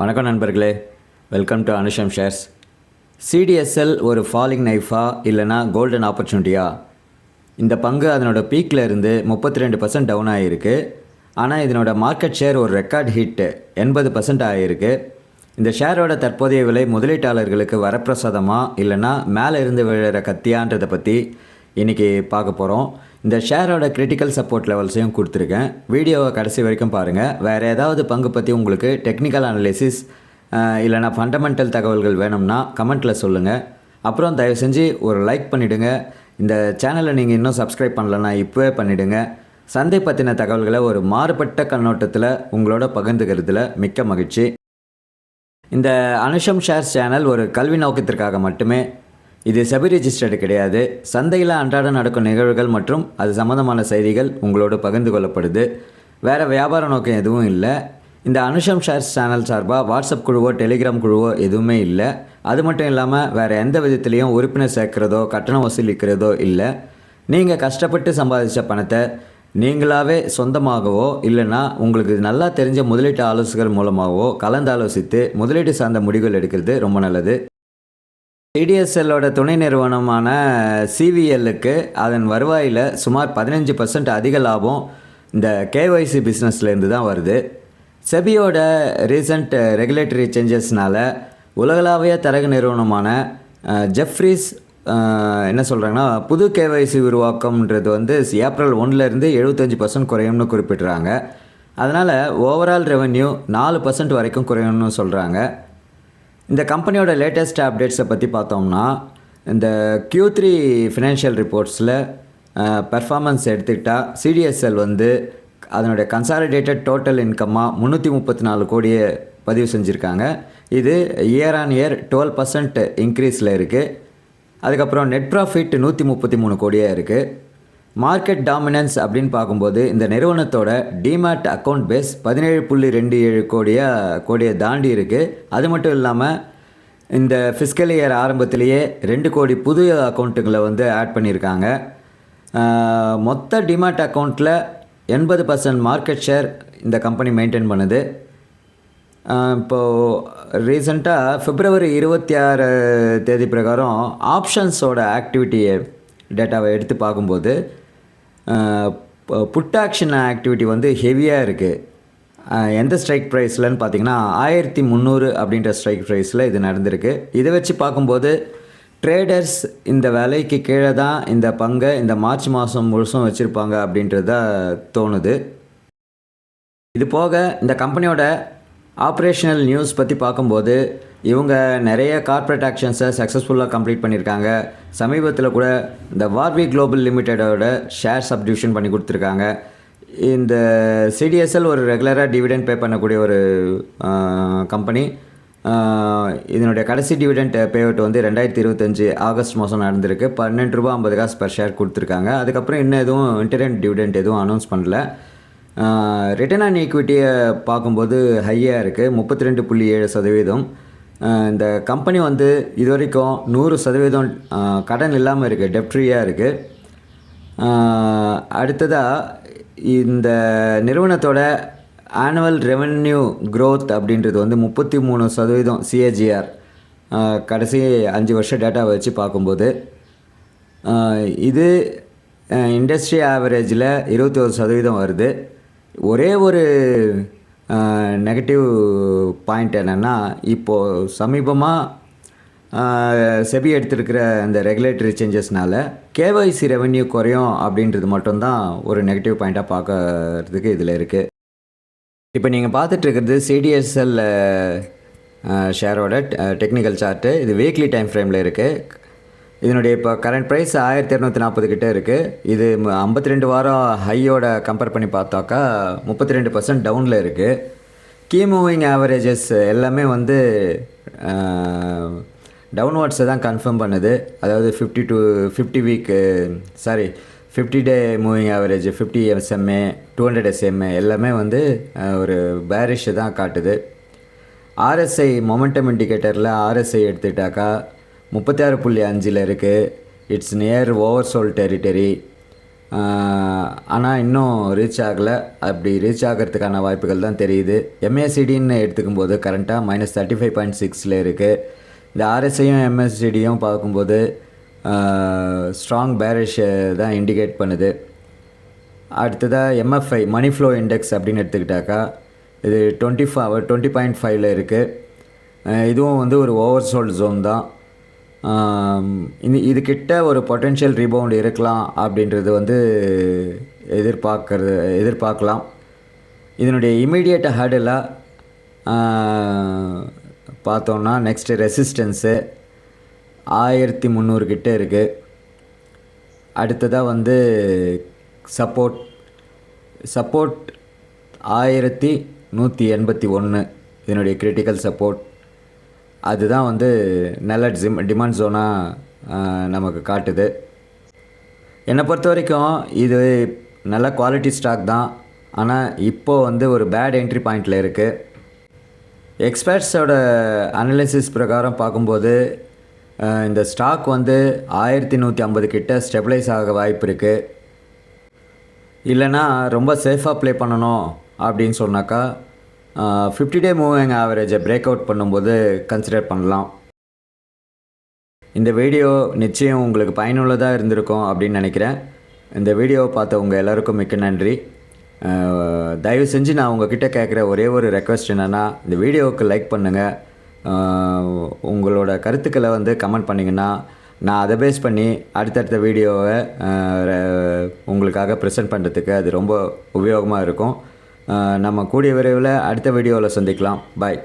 வணக்கம் நண்பர்களே, welcome to Anusham shares. CDSL ஒரு ஃபாலிங் நைஃபா இல்லைனா கோல்டன் ஆப்பர்ச்சுனிட்டியா? இந்த பங்கு அதனோட பீக்கில் இருந்து 32% டவுன் ஆகிருக்கு. ஆனால் இதனோட மார்க்கெட் ஷேர் ஒரு ரெக்கார்ட் ஹிட் 80% ஆகிருக்கு. இந்த ஷேரோட தற்போதைய விலை முதலீட்டாளர்களுக்கு வரப்பிரசாதமா இல்லைனா மேலே இருந்து விழுற கத்தியான்றதை பற்றி இன்றைக்கி பார்க்க போகிறோம். இந்த ஷேரோட கிரிட்டிக்கல் சப்போர்ட் லெவல்ஸையும் கொடுத்துருக்கேன். வீடியோவை கடைசி வரைக்கும் பாருங்கள். வேறு ஏதாவது பங்கு பற்றி உங்களுக்கு டெக்னிக்கல் அனலிசிஸ் இல்லைனா ஃபண்டமெண்டல் தகவல்கள் வேணும்னா கமெண்ட்டில் சொல்லுங்கள். அப்புறம் தயவு செஞ்சு ஒரு லைக் பண்ணிவிடுங்க. இந்த சேனலை நீங்கள் இன்னும் சப்ஸ்கிரைப் பண்ணலன்னா இப்போவே பண்ணிவிடுங்க. சந்தை பற்றின தகவல்களை ஒரு மாறுபட்ட கண்ணோட்டத்தில் உங்களோட பகிர்ந்துக்கிறதுல மிக்க மகிழ்ச்சி. இந்த அனுஷம் ஷேர்ஸ் சேனல் ஒரு கல்வி நோக்கத்திற்காக மட்டுமே. இது செபி ரெஜிஸ்டர்டு கிடையாது. சந்தையில் அன்றாடம் நடக்கும் நிகழ்வுகள் மற்றும் அது சம்மந்தமான செய்திகள் உங்களோடு பகிர்ந்து கொள்ளப்படுது. வேறு வியாபார நோக்கம் எதுவும் இல்லை. இந்த அனுஷம் ஷேர்ஸ் சேனல் சார்பாக வாட்ஸ்அப் குழுவோ டெலிகிராம் குழுவோ எதுவுமே இல்லை. அது மட்டும் இல்லாமல் வேறு எந்த விதத்துலேயும் உறுப்பினர் சேர்க்கிறதோ கட்டணம் வசூலிக்கிறதோ இல்லை. நீங்கள் கஷ்டப்பட்டு சம்பாதிச்ச பணத்தை நீங்களாகவே சொந்தமாகவோ இல்லைன்னா உங்களுக்கு நல்லா தெரிஞ்ச முதலீட்டு ஆலோசகர் மூலமாகவோ கலந்தாலோசித்து முதலீடு சார்ந்த முடிவுகள் எடுக்கிறது ரொம்ப நல்லது. சிடிஎஸ்எல்லோட துணை நிறுவனமான சிவிஎல்லுக்கு அதன் வருவாயில் சுமார் 15% அதிக லாபம் இந்த கேஒய்சி பிஸ்னஸ்லேருந்து தான் வருது. செபியோட ரீசன்ட் ரெகுலேட்டரி சேஞ்சஸ்னால் உலகளாவிய தரகு நிறுவனமான ஜெஃப்ரீஸ் என்ன சொல்கிறாங்கன்னா, புது கேஒய்சி உருவாக்கம்ன்றது ஏப்ரல் 1லேருந்து 75% குறையும்னு குறிப்பிட்றாங்க. அதனால் ஓவரால் ரெவென்யூ 4% வரைக்கும் குறையும்னு சொல்கிறாங்க. இந்த கம்பெனியோட லேட்டஸ்ட் அப்டேட்ஸை பற்றி பார்த்தோம்னா, இந்த Q3 ஃபினான்ஷியல் ரிப்போர்ட்ஸில் பெர்ஃபார்மன்ஸ் எடுத்துக்கிட்டால் சிடிஎஸ்எல் அதனுடைய கன்சாலிடேட்டட் டோட்டல் இன்கம்மாக 334 கோடியை பதிவு செஞ்சுருக்காங்க. இது இயர் ஆன் இயர் 12% இன்க்ரீஸில் இருக்குது. அதுக்கப்புறம் நெட் ப்ராஃபிட் 133 கோடியாக இருக்குது. மார்க்கெட் டாமினன்ஸ் அப்படின்னு பார்க்கும்போது இந்த நிறுவனத்தோட டிமேட் அக்கௌண்ட் பேஸ் 17.27 கோடியை தாண்டி இருக்குது. அது மட்டும் இல்லாமல் இந்த ஃபிஸ்கல் இயர் ஆரம்பத்திலேயே 2 கோடி புது அக்கௌண்ட்டுகளை ஆட் பண்ணியிருக்காங்க. மொத்த டிமேட் அக்கௌண்ட்டில் 80% மார்க்கெட் ஷேர் இந்த கம்பெனி மெயின்டைன் பண்ணுது. இப்போது ரீசெண்டாக February 26 பிரகாரம் ஆப்ஷன்ஸோட ஆக்டிவிட்டியை டேட்டாவை எடுத்து பார்க்கும்போது புட் ஆக்ஷன் ஆக்டிவிட்டி ஹெவியாக இருக்குது. எந்த ஸ்ட்ரைக் ப்ரைஸ்லன்னு பார்த்தீங்கன்னா 1300 அப்படின்ற ஸ்ட்ரைக் ப்ரைஸில் இது நடந்திருக்கு. இதை வச்சு பார்க்கும்போது ட்ரேடர்ஸ் இந்த விலைக்கு கீழே தான் இந்த பங்கை இந்த மார்ச் மாதம் முழுசும் வச்சுருப்பாங்க அப்படின்றத தோணுது. இது போக இந்த கம்பெனியோட ஆப்ரேஷனல் நியூஸ் பற்றி பார்க்கும்போது இவங்க நிறைய கார்ப்பரேட் ஆக்ஷன்ஸை சக்ஸஸ்ஃபுல்லாக கம்ப்ளீட் பண்ணியிருக்காங்க. சமீபத்தில் கூட இந்த வார்வி குளோபல் லிமிட்டடோட ஷேர் சப்டிவிஷன் பண்ணி கொடுத்துருக்காங்க. இந்த சிடிஎஸ்எல் ஒரு ரெகுலராக டிவிடெண்ட் பே பண்ணக்கூடிய ஒரு கம்பெனி. இதனுடைய கடைசி டிவிடெண்ட் பேஅவுட் 2025 ஆகஸ்ட் மாதம் நடந்திருக்கு. ₹12.50 per ஷேர் கொடுத்துருக்காங்க. அதுக்கப்புறம் இன்னும் எதுவும் இன்டர்னட் டிவிடெண்ட் எதுவும் அனௌன்ஸ் பண்ணல. ரிட்டர்ன் ஆன் ஈக்விட்டியை பார்க்கும்போது ஹையாக இருக்குது, 32.7%. இந்த கம்பெனி இது வரைக்கும் 100% கடன் இல்லாமல் இருக்குது, டெப்ட் ஃப்ரீயாக இருக்குது. அடுத்ததாக இந்த நிறுவனத்தோட ஆனுவல் ரெவென்யூ க்ரோத் அப்படின்றது 33% சிஏஜிஆர் கடைசி 5 வருஷ டேட்டாவை வச்சு பார்க்கும்போது இது இண்டஸ்ட்ரி ஆவரேஜில் 21% வருது. ஒரே ஒரு நெகட்டிவ் பாயிண்ட் என்னென்னா, இப்போது சமீபமாக செபி எடுத்திருக்கிற இந்த ரெகுலேட்டரி சேஞ்சஸ்னால் கேஒய்சி ரெவென்யூ குறையும் அப்படின்றது மட்டும்தான் ஒரு நெகட்டிவ் பாயிண்ட்டாக பார்க்கறதுக்கு இதில் இருக்குது. இப்போ நீங்கள் பார்த்துட்ருக்கிறது சிடிஎஸ்எல் ஷேரோட டெக்னிக்கல் சார்ட்டு. இது வீக்லி டைம் ஃப்ரேமில் இருக்குது. இதனுடைய இப்போ கரண்ட் ப்ரைஸ் 1240 கிட்டே இருக்குது. இது 52 வாரம் ஹையோட கம்பேர் பண்ணி பார்த்தாக்கா 32% டவுனில் இருக்குது. கீ மூவிங் ஆவரேஜஸ் எல்லாமே டவுன்வர்ட்ஸை தான் கன்ஃபார்ம் பண்ணுது. அதாவது 50 day moving average, 50 SMA, 200 SMA எல்லாமே ஒரு பேரிஷை தான் காட்டுது. ஆர்எஸ்ஐ மொமெண்டம் இண்டிகேட்டரில் ஆர்எஸ்ஐ எடுத்துக்கிட்டாக்கா 36.5 இருக்குது. It's near oversold territory. ஆனால் இன்னும் ரீச் ஆகலை. அப்படி ரீச் ஆகிறதுக்கான வாய்ப்புகள் தான் தெரியுது. MACDன்னு எடுத்துக்கும்போது கரண்ட்டாக -35.6 இருக்குது. இந்த RSIயும் MACDயும் பார்க்கும்போது ஸ்ட்ராங் பேரிஷ் தான் இண்டிகேட் பண்ணுது. அடுத்ததாக MFI மணி ஃப்ளோ இண்டெக்ஸ் அப்படின்னு எடுத்துக்கிட்டாக்கா இது 20.5 இருக்குது. இதுவும் வந்து ஒரு ஓவர்சோல்ட் ஜோன் தான். இதுக்கிட்ட ஒரு பொட்டென்ஷியல் ரீபவுண்ட் இருக்கலாம் அப்படின்றது வந்து எதிர்பார்க்கலாம். இதனுடைய இமீடியட் ஹேர்டலாக பார்த்தோன்னா நெக்ஸ்ட்டு ரெசிஸ்டன்ஸு 1300 கிட்ட இருக்குது. அடுத்ததாக வந்து சப்போர்ட் 1181 இதனுடைய கிரிட்டிக்கல் சப்போர்ட். அதுதான் வந்து நல்ல டிமாண்ட் ஜோனாக நமக்கு காட்டுது. என்னை பொறுத்த வரைக்கும் இது நல்ல குவாலிட்டி ஸ்டாக் தான். ஆனால் இப்போது வந்து ஒரு பேட் என்ட்ரி பாயிண்டில் இருக்குது. எக்ஸ்பர்ட்ஸோட அனலிசிஸ் பிரகாரம் பார்க்கும்போது இந்த ஸ்டாக் வந்து 1150 கிட்ட ஸ்டெபிளைஸ் ஆக வாய்ப்பு இருக்குது. இல்லைனா ரொம்ப சேஃபாக ப்ளே பண்ணணும் அப்படின்னு சொன்னாக்கா 50-day மூவிங் ஆவரேஜை பிரேக் அவுட் பண்ணும்போது கன்சிடர் பண்ணலாம். இந்த வீடியோ நிச்சயம் உங்களுக்கு பயனுள்ளதாக இருந்திருக்கும் அப்படின்னு நினைக்கிறேன். இந்த வீடியோவை பார்த்த உங்கள் எல்லாருக்கும் மிக்க நன்றி. தயவு செஞ்சு நான் உங்ககிட்ட கேட்குற ஒரே ஒரு ரெக்வெஸ்ட் என்னென்னா, இந்த வீடியோவுக்கு லைக் பண்ணுங்கள். உங்களோட கருத்துக்களை வந்து கமெண்ட் பண்ணிங்கன்னா நான் அதை பேஸ் பண்ணி அடுத்தடுத்த வீடியோவை உங்களுக்காக ப்ரெசென்ட் பண்ணுறதுக்கு அது ரொம்ப உபயோகமாக இருக்கும். நம்ம கூடிய விரைவில் அடுத்த வீடியோவில் சந்திக்கலாம். பாய்.